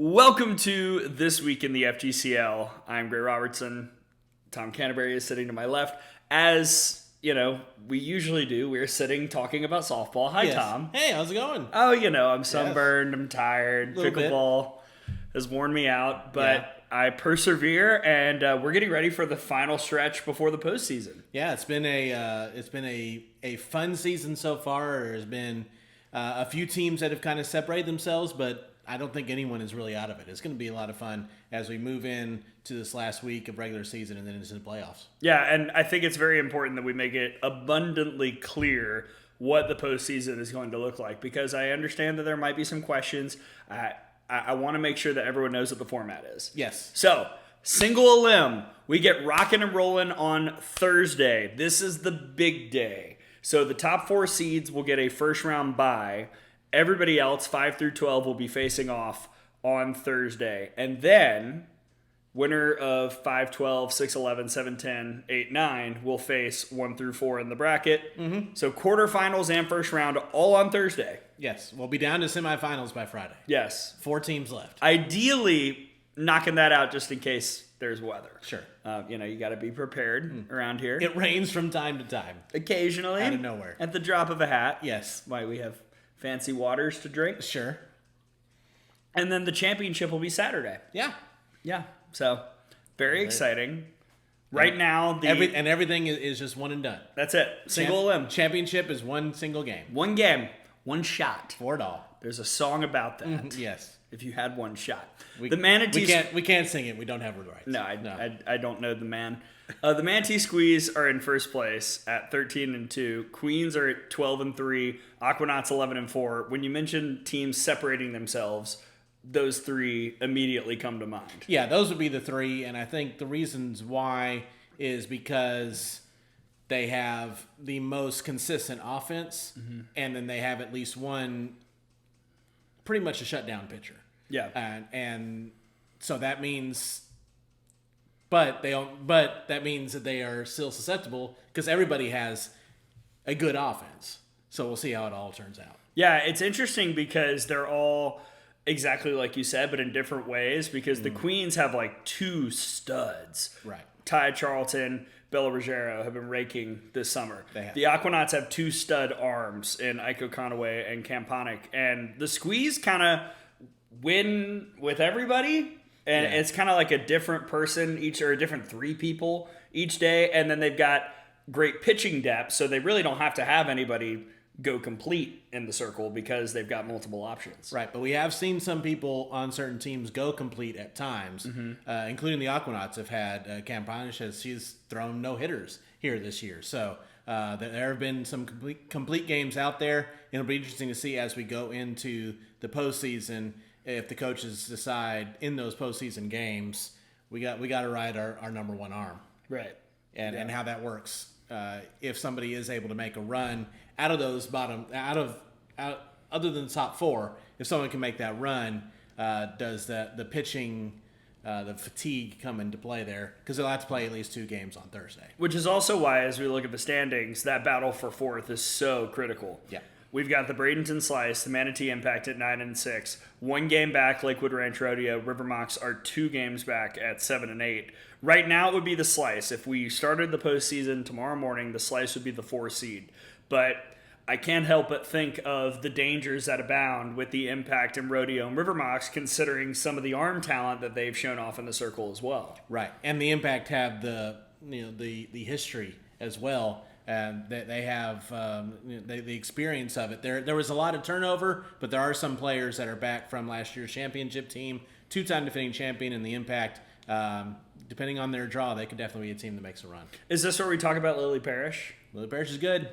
Welcome to This Week in the FGCL. I'm Gray Robertson. Tom Canterbury is sitting to my left. As, we usually do, we're sitting talking about softball. Hi, Yes. Tom. Hey, how's it going? Oh, I'm sunburned. I'm tired. Little bit. Pickleball has worn me out, but I persevere, and we're getting ready for the final stretch before the postseason. Yeah, it's been a fun season so far. There's been a few teams that have kind of separated themselves, but I don't think anyone is really out of it. It's going to be a lot of fun as we move in to this last week of regular season and then into the playoffs. Yeah, and I think it's very important that we make it abundantly clear what the postseason is going to look like, because I understand that there might be some questions. I want to make sure that everyone knows what the format is. Yes. So, single limb, we get rocking and rolling on Thursday. This is the big day. So the top 4 seeds will get a first round bye. Everybody else, 5 through 12, will be facing off on Thursday. And then, winner of 5, 12, 6, 11, 7, 10, 8, 9 will face 1 through 4 in the bracket. Mm-hmm. So quarterfinals and first round all on Thursday. Yes, we'll be down to semifinals by Friday. Yes. 4 teams left. Ideally, knocking that out just in case there's weather. Sure. You got to be prepared around here. It rains from time to time. Occasionally. Out of nowhere. At the drop of a hat. Yes. Why we have fancy waters to drink. Sure. And then the championship will be Saturday. Yeah. Yeah. So, very exciting. Right now, everything is just one and done. That's it. Single limb. Championship is one single game. One game. One shot. For it all. There's a song about that. Yes. If you had one shot. The Manatees... We can't sing it. We don't have the rights. No, I don't know the man. The Manatee Squeeze are in first place at 13-2. Queens are at 12-3. Aquanauts 11-4. When you mention teams separating themselves, those 3 immediately come to mind. Yeah, those would be the 3, and I think the reasons why is because they have the most consistent offense, and then they have at least one pretty much a shutdown pitcher. Yeah, and so that means, but that means that they are still susceptible because everybody has a good offense. So we'll see how it all turns out. Yeah, it's interesting because they're all exactly like you said, but in different ways. Because the Queens have like 2 studs. Right. Ty Charlton, Bella Ruggiero have been raking this summer. They have. The Aquanauts have 2 stud arms in Iko Conaway and Camponic. And the Squeeze kind of win with everybody. And it's kind of like a different person each, or a different 3 people each day. And then they've got great pitching depth, so they really don't have to have anybody go complete in the circle because they've got multiple options. Right, but we have seen some people on certain teams go complete at times, including the Aquanauts have had Cam Ponish, she's thrown no-hitters here this year. So there have been some complete games out there. It'll be interesting to see as we go into the postseason if the coaches decide in those postseason games we got to ride our number 1 arm. Right. And how that works. If somebody is able to make a run out of those other than the top 4, if someone can make that run, does the pitching, the fatigue come into play there? Because they'll have to play at least 2 games on Thursday. Which is also why, as we look at the standings, that battle for 4th is so critical. Yeah. We've got the Bradenton Slice, the Manatee Impact at 9-6, 1 game back. Lakewood Ranch Rodeo, River Mocs are 2 games back at 7-8. Right now, it would be the Slice. If we started the postseason tomorrow morning, the Slice would be the 4 seed. But I can't help but think of the dangers that abound with the Impact and Rodeo and River Mocs, considering some of the arm talent that they've shown off in the circle as well. Right, and the Impact have the history as well. And they have the experience of it. There was a lot of turnover, but there are some players that are back from last year's championship team, 2-time defending champion in the Impact. Depending on their draw, they could definitely be a team that makes a run. Is this where we talk about Lily Parrish? Lily Parrish is good.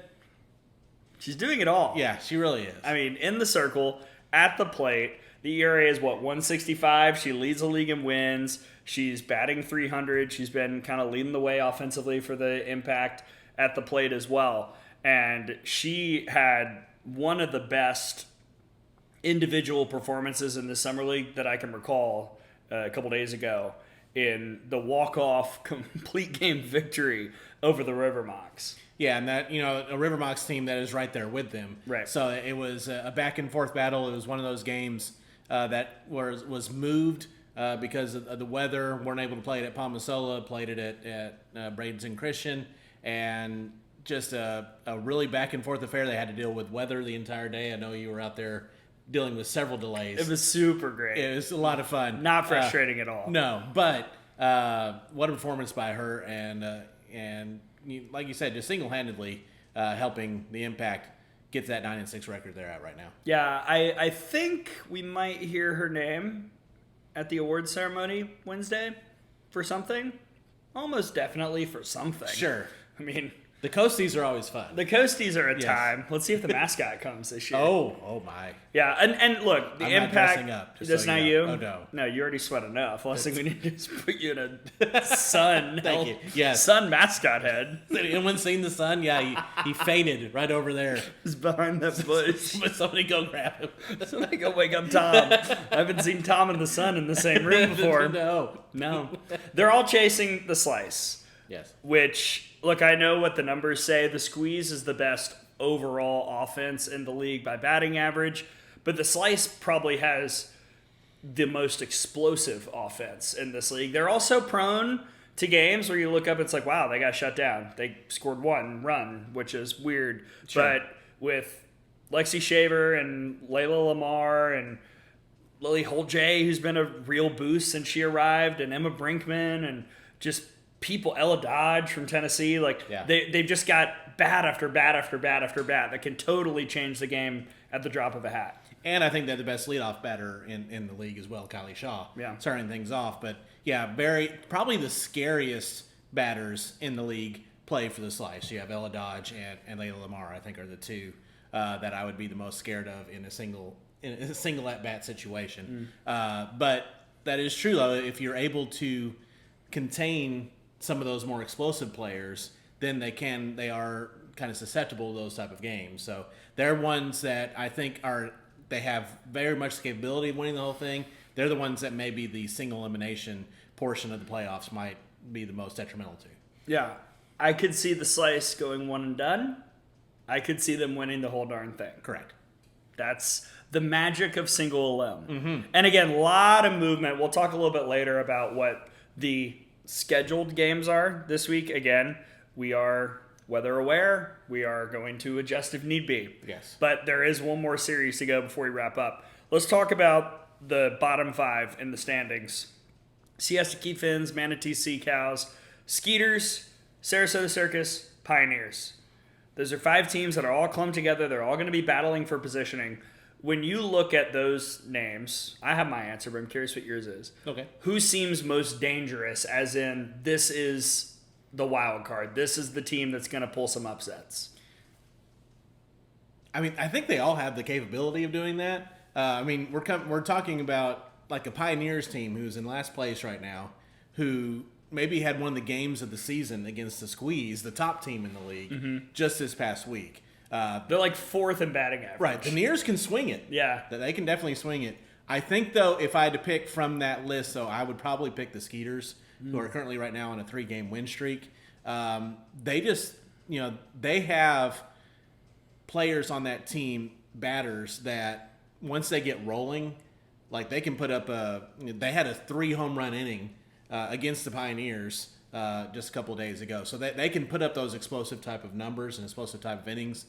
She's doing it all. Yeah, she really is. I mean, in the circle, at the plate, the ERA is 165. She leads the league in wins. She's batting .300. She's been kind of leading the way offensively for the Impact at the plate as well. And she had one of the best individual performances in the Summer League that I can recall a couple days ago in the walk-off complete game victory over the River Mocs. Yeah, and that, a River Mocs team that is right there with them. Right. So it was a back-and-forth battle. It was one of those games that was moved because of the weather. Weren't able to play it at Palmasola. Played it at Bradenton Christian, and just a really back and forth affair. They had to deal with weather the entire day. I know you were out there dealing with several delays. It was super great. It was a lot of fun. Not frustrating at all. No, but what a performance by her, and like you said, just single-handedly helping the Impact get that 9-6 record they're at right now. Yeah, I think we might hear her name at the awards ceremony Wednesday for something. Almost definitely for something. Sure. I mean, the Coasties are always fun. the Coasties are a Yes. time. Let's see if the mascot comes this year. Oh my. Yeah, and look, the I'm not Impact. dressing up, just That's so not you you. know. Oh, no. No, you already sweat enough. Last thing we need is put you in a sun. Thank you. Yes. Sun mascot head. Anyone seen the sun? Yeah, he fainted right over there. He's behind that bush. But somebody go grab him. Somebody go wake up Tom. I haven't seen Tom and the sun in the same room before. No. They're all chasing the slice. Yes. Which, look, I know what the numbers say. The Squeeze is the best overall offense in the league by batting average, but the Slice probably has the most explosive offense in this league. They're also prone to games where you look up, it's like, wow, they got shut down. They scored one run, which is weird. Sure. But with Lexi Shaver and Layla Lamar and Lily Holt-J, who's been a real boost since she arrived, and Emma Brinkman, and just people, Ella Dodge from Tennessee, they've just got bat after bat after bat after bat that can totally change the game at the drop of a hat. And I think they're the best leadoff batter in the league as well, Kylie Shaw. Yeah. Starting things off. But yeah, probably the scariest batters in the league play for the Slice. You have Ella Dodge and Layla Lamar, I think, are the two that I would be the most scared of in a single at-bat situation. But that is true, though. If you're able to contain some of those more explosive players, then they are kind of susceptible to those type of games. So they're ones that I think they have very much the capability of winning the whole thing. They're the ones that maybe the single elimination portion of the playoffs might be the most detrimental to. Yeah. I could see the Slice going one and done. I could see them winning the whole darn thing. Correct. That's the magic of single elim. Mm-hmm. And again, a lot of movement. We'll talk a little bit later about what the scheduled games are this week. Again, we are weather aware. We are going to adjust if need be. Yes. But there is one more series to go before we wrap up. Let's talk about the bottom five in the standings. Siesta Key Fins, Manatee Sea Cows, Skeeters, Sarasota Circus, Pioneers. Those are five teams that are all clumped together. They're all going to be battling for positioning. When you look at those names, I have my answer, but I'm curious what yours is. Okay. Who seems most dangerous, as in this is the wild card? This is the team that's going to pull some upsets. I mean, I think they all have the capability of doing that. I mean, we're talking about like a Pioneers team who's in last place right now, who maybe had one of the games of the season against the Squeeze, the top team in the league, just this past week. They're like fourth in batting average. Right. The Neers can swing it. Yeah. They can definitely swing it. I think, though, if I had to pick from that list, though, I would probably pick the Skeeters, who are currently right now on a 3-game win streak. They just, they have players on that team, batters, that once they get rolling, like they can put up they had a 3-home run inning against the Pioneers just a couple of days ago. So they can put up those explosive type of numbers and explosive type of innings.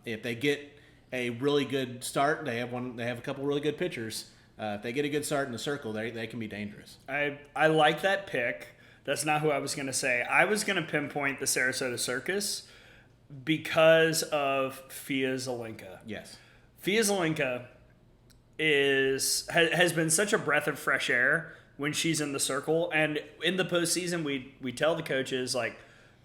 If they get a really good start, they have a couple really good pitchers. If they get a good start in the circle, they can be dangerous. I like that pick. That's not who I was going to say. I was going to pinpoint the Sarasota Circus because of Fia Zelenka. Yes. Fia Zelenka has been such a breath of fresh air when she's in the circle. And in the postseason, we tell the coaches, like,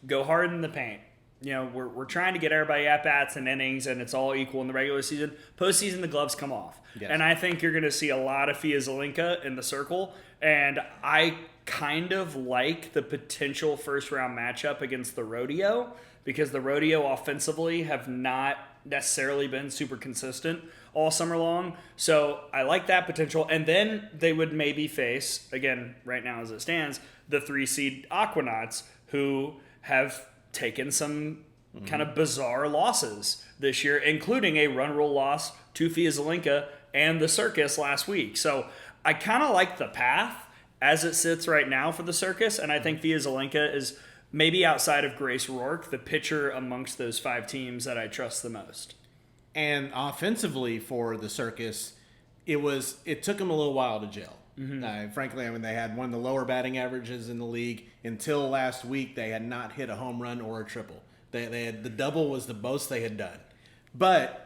go hard in the paint. We're trying to get everybody at bats and innings, and it's all equal in the regular season. Postseason, the gloves come off. Yes. And I think you're going to see a lot of Fia Zelenka in the circle. And I kind of like the potential first-round matchup against the Rodeo, because the Rodeo offensively have not necessarily been super consistent all summer long. So I like that potential. And then they would maybe face, again, right now as it stands, the 3-seed Aquanauts, who have taken some kind of bizarre losses this year, including a run rule loss to Fia Zelenka and the Circus last week. So I kind of like the path as it sits right now for the Circus, and I think Via Zelenka is maybe outside of Grace Rourke, the pitcher amongst those 5 teams that I trust the most. And offensively for the Circus, it took them a little while to gel. Frankly, I mean, they had one of the lower batting averages in the league until last week. They had not hit a home run or a triple. They had the double was the most they had done.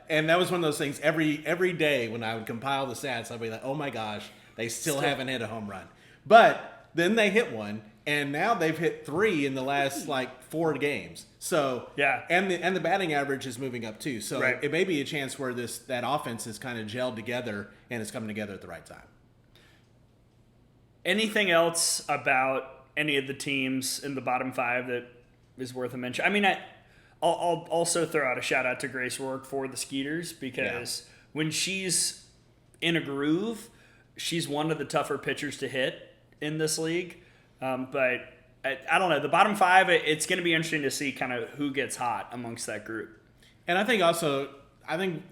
And that was one of those things every day when I would compile the stats, I'd be like, oh my gosh, they still haven't hit a home run. But then they hit one, and now they've hit 3 in the last 4 games. So yeah, and the batting average is moving up too. So right. It may be a chance where that offense is kind of gelled together and it's coming together at the right time. Anything else about any of the teams in the bottom 5 that is worth a mention? I mean, I'll also throw out a shout out to Grace Rourke for the Skeeters, because when she's in a groove, she's one of the tougher pitchers to hit in this league. But I don't know. The bottom 5, it's going to be interesting to see kind of who gets hot amongst that group. And I think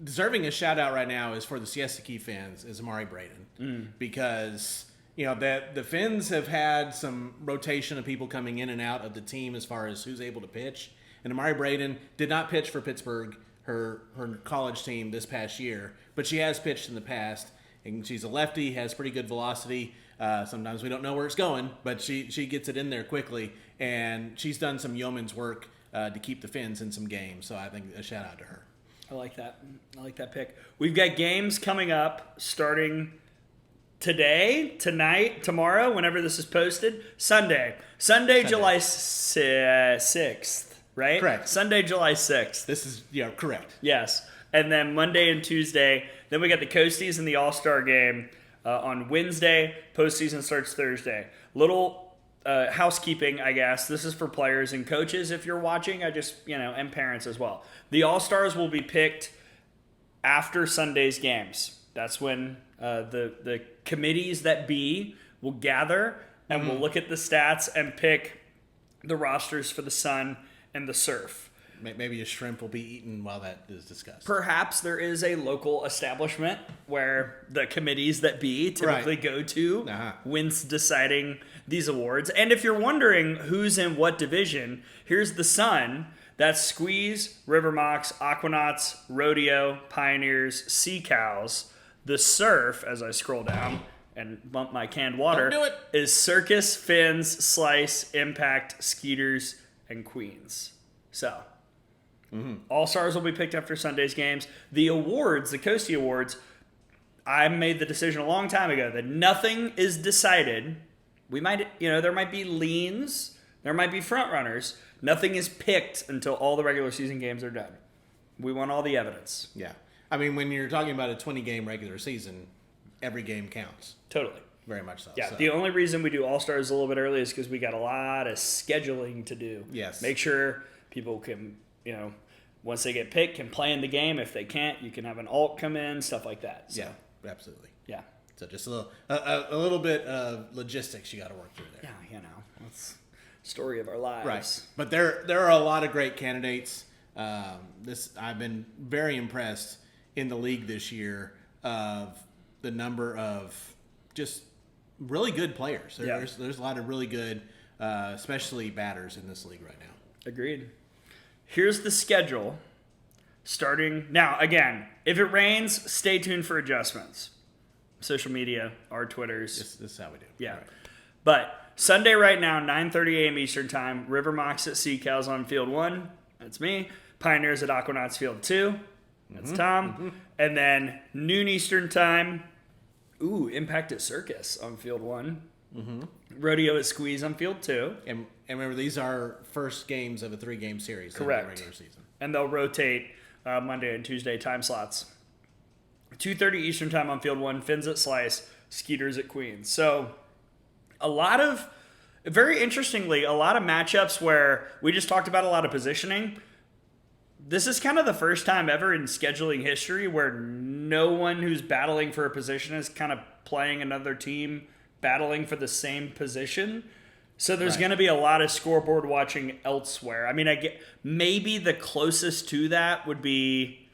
deserving a shout out right now is for the Siesta Key Finns is Amari Braden, because that the Finns have had some rotation of people coming in and out of the team as far as who's able to pitch. And Amari Braden did not pitch for Pittsburgh, her college team, this past year, but she has pitched in the past, and she's a lefty, has pretty good velocity. Sometimes we don't know where it's going, but she gets it in there quickly, and she's done some yeoman's work to keep the Finns in some games. So I think a shout out to her. I like that. I like that pick. We've got games coming up starting today, tonight, tomorrow, whenever this is posted. Sunday, July 6th, right? Correct. Sunday, July 6th. This is, correct. Yes. And then Monday and Tuesday. Then we got the Coasties and the All-Star game on Wednesday. Postseason starts Thursday. Little housekeeping, I guess. This is for players and coaches if you're watching. And parents as well. The All-Stars will be picked after Sunday's games. That's when the committees that be will gather and we'll look at the stats and pick the rosters for the Sun and the Surf. Maybe a shrimp will be eaten while that is discussed. Perhaps there is a local establishment where the committees that be typically go to when's deciding these awards. And if you're wondering who's in what division, here's the Sun. That's Squeeze, River Mocs, Aquanauts, Rodeo, Pioneers, Sea Cows. The Surf, as I scroll down and bump my canned water, Don't do it. is Circus, Finns, Slice, Impact, Skeeters, and Queens. So, All-Stars will be picked after Sunday's games. The awards, the Coastie Awards, I made the decision a long time ago that nothing is decided. We might, there might be leans, there might be front runners. Nothing is picked until all the regular season games are done. We want all the evidence. Yeah. I mean, when you're talking about a 20-game regular season, every game counts. Totally. Very much so. Yeah, the only reason we do All-Stars a little bit early is because we got a lot of scheduling to do. Yes. Make sure people can, once they get picked, can play in the game. If they can't, you can have an alt come in, stuff like that. So, yeah, absolutely. Yeah. So just a little bit of logistics you got to work through there. Yeah, that's the story of our lives. Right. But there are a lot of great candidates. I've been very impressed in the league this year of the number of just really good players. There's a lot of really good, especially batters in this league right now. Agreed. Here's the schedule starting now. Again, if it rains, stay tuned for adjustments. Social media, our Twitters. This is how we do. Yeah. Right. But Sunday right now, 9:30 a.m. Eastern Time, River Mocs at Sea Cows on Field 1. That's me. Pioneers at Aquanauts Field 2. That's Tom. Mm-hmm. And then noon Eastern Time, Impact at Circus on Field 1. Mm-hmm. Rodeo at Squeeze on Field 2. And remember, these are first games of a 3-game series. Correct. In the regular season. And they'll rotate Monday and Tuesday time slots. 2:30 Eastern Time on Field 1, Finns at Slice, Skeeters at Queens. So very interestingly, a lot of matchups where we just talked about a lot of positioning. This is kind of the first time ever in scheduling history where no one who's battling for a position is kind of playing another team battling for the same position. So there's going to be a lot of scoreboard watching elsewhere. I mean, maybe the closest to that would be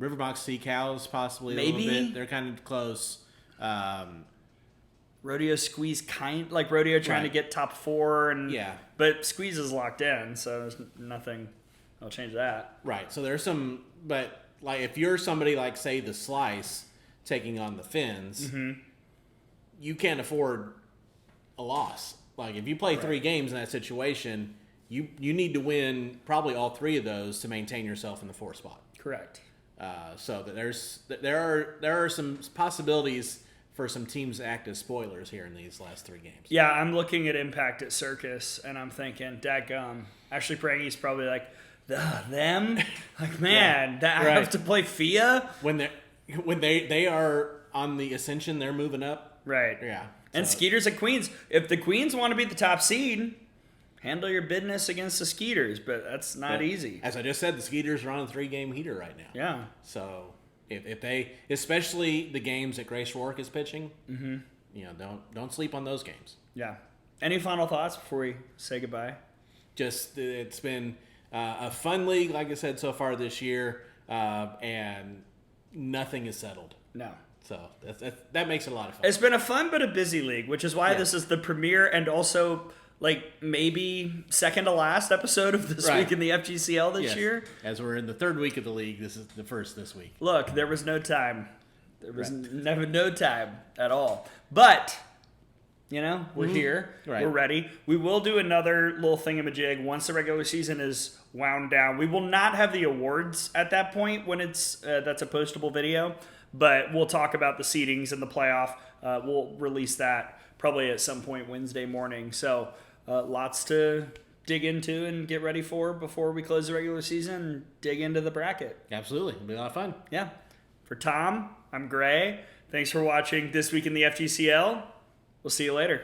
Riverbox Sea Cows possibly a Maybe. little bit. They're kind of close. Rodeo Squeeze like Rodeo trying to Right. get top 4 and Yeah. but Squeeze is locked in, so there's nothing that'll change that. Right. So there's some, but like if you're somebody like say the Slice taking on the Fins, you can't afford a loss. Like if you play 3 games in that situation, you need to win probably all 3 of those to maintain yourself in the 4th spot. Correct. So that there are some possibilities for some teams to act as spoilers here in these last 3 games. Yeah, I'm looking at Impact at Circus, and I'm thinking, dadgum. Ashley Prangy's probably like, them? Like, man, I have to play FIA? When they are on the ascension, they're moving up. Right. Yeah. And Skeeters at Queens. If the Queens want to be the top seed, handle your business against the Skeeters, but that's not easy. As I just said, the Skeeters are on a 3-game heater right now. Yeah. So if they, especially the games that Grace Rourke is pitching, don't sleep on those games. Yeah. Any final thoughts before we say goodbye? Just it's been a fun league, like I said, so far this year, and nothing is settled. No. So that makes it a lot of fun. It's been a fun but a busy league, which is why this is the premiere and also maybe second to last episode of this week in the FGCL this year. As we're in the 3rd week of the league, this is the first this week. Look, there was no time. There was never no time at all. But we're here. Right. We're ready. We will do another little thingamajig once the regular season is wound down. We will not have the awards at that point when it's that's a postable video, but we'll talk about the seedings and the playoff. We'll release that probably at some point Wednesday morning. So lots to dig into and get ready for before we close the regular season and dig into the bracket. Absolutely. It'll be a lot of fun. Yeah. For Tom, I'm Gray. Thanks for watching This Week in the FGCL. We'll see you later.